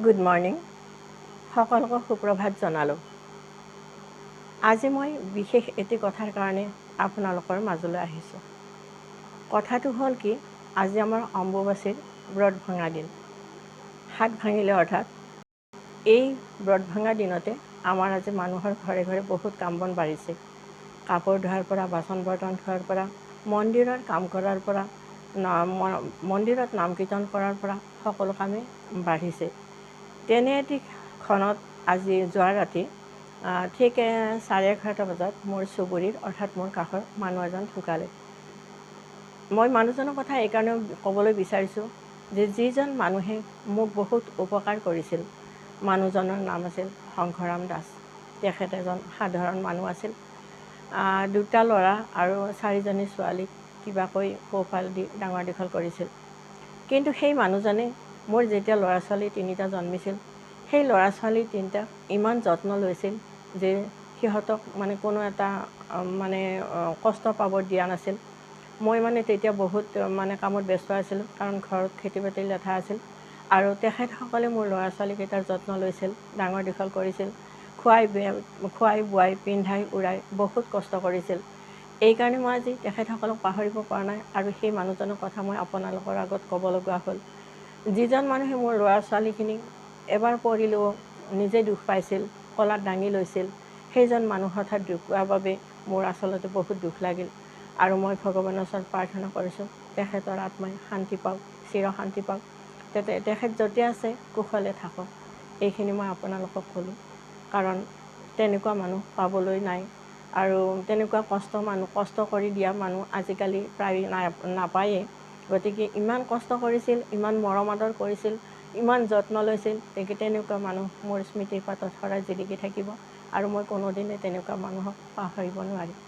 Good morning, সকলোকে সুপ্ৰভাত জনালোঁ। আজি মই বিশেষ এটি কথাৰ কাৰণে আপোনালোকৰ মাজলৈ আহিছোঁ। কথাটো হ'ল কি, আজি আমাৰ অম্বুবাচীৰ ব্ৰত ভঙা দিন। হাত ভাঙিলে অৰ্থাৎ এই ব্ৰত ভঙা দিনতে আমাৰ আজি মানুহৰ ঘৰে ঘৰে বহুত কাম বন বাঢ়িছে। কাপোৰ ধোৱাৰ পৰা, বাচন বৰ্তন ধোৱাৰ পৰা, মন্দিৰৰ কাম কৰাৰ পৰা, মন্দিৰত নাম কীৰ্তন কৰাৰ পৰা সকলো কামেই বাঢ়িছে। তেনে এটি ক্ষণত আজি যোৱা ৰাতি ঠিক 11:30 বজাত মোৰ চুবুৰীৰ অৰ্থাৎ মোৰ কাষৰ মানুহ এজন ঢুকালে। মই মানুহজনৰ কথা এইকাৰণে ক'বলৈ বিচাৰিছোঁ যে যিজন মানুহে মোক বহুত উপকাৰ কৰিছিল, মানুহজনৰ নাম আছিল শংকৰাম দাস। তেখেত এজন সাধাৰণ মানুহ আছিল। 2টা ল'ৰা আৰু 4জনী ছোৱালীক কিবাকৈ পোহপাল দি ডাঙৰ দীঘল কৰিছিল। কিন্তু সেই মানুহজনে মোৰ যেতিয়া ল'ৰা ছোৱালী 3টা জন্মিছিল, সেই ল'ৰা ছোৱালী 3টাক ইমান যত্ন লৈছিল যে সিহঁতক কোনো এটা কষ্ট পাব দিয়া নাছিল। মই তেতিয়া বহুত কামত ব্যস্ত আছিলোঁ, কাৰণ ঘৰত খেতি বাতি লেঠা আছিল। আৰু তেখেতসকলে মোৰ ল'ৰা ছোৱালীকেইটাৰ যত্ন লৈছিল, ডাঙৰ দীঘল কৰিছিল, খোৱাই বোৱাই পিন্ধাই উৰাই বহুত কষ্ট কৰিছিল। এইকাৰণে মই আজি তেখেতসকলক পাহৰিব পৰা নাই আৰু সেই মানুহজনৰ কথা মই আপোনালোকৰ আগত ক'ব লগা হ'ল। যিজন মানুহে মোৰ ল'ৰা ছোৱালীখিনি এবাৰ পৰিলেও নিজে দুখ পাইছিল, কলাত দাঙি লৈছিল, সেইজন মানুহ হঠাৎ ঢুকোৱাৰ বাবে মোৰ আচলতে বহুত দুখ লাগিল। আৰু মই ভগৱানৰ ওচৰত প্ৰাৰ্থনা কৰিছোঁ তেখেতৰ আত্মাই শান্তি পাওক, চিৰ শান্তি পাওক, তেখেত য'তে আছে কুশলে থাকক। এইখিনি মই আপোনালোকক ক'লোঁ, কাৰণ তেনেকুৱা মানুহ পাবলৈ নাই। আৰু তেনেকুৱা কষ্ট কৰি দিয়া মানুহ আজিকালি প্ৰায় নাপায়েই। গতিকে ইমান কষ্ট কৰিছিল, ইমান মৰম আদৰ কৰিছিল, ইমান যত্ন লৈছিল, তেনেকুৱা মানুহ মোৰ স্মৃতিৰ পাতত সদায় জিলিকি থাকিব আৰু মই কোনোদিনে তেনেকুৱা মানুহক পাহৰিব নোৱাৰিম।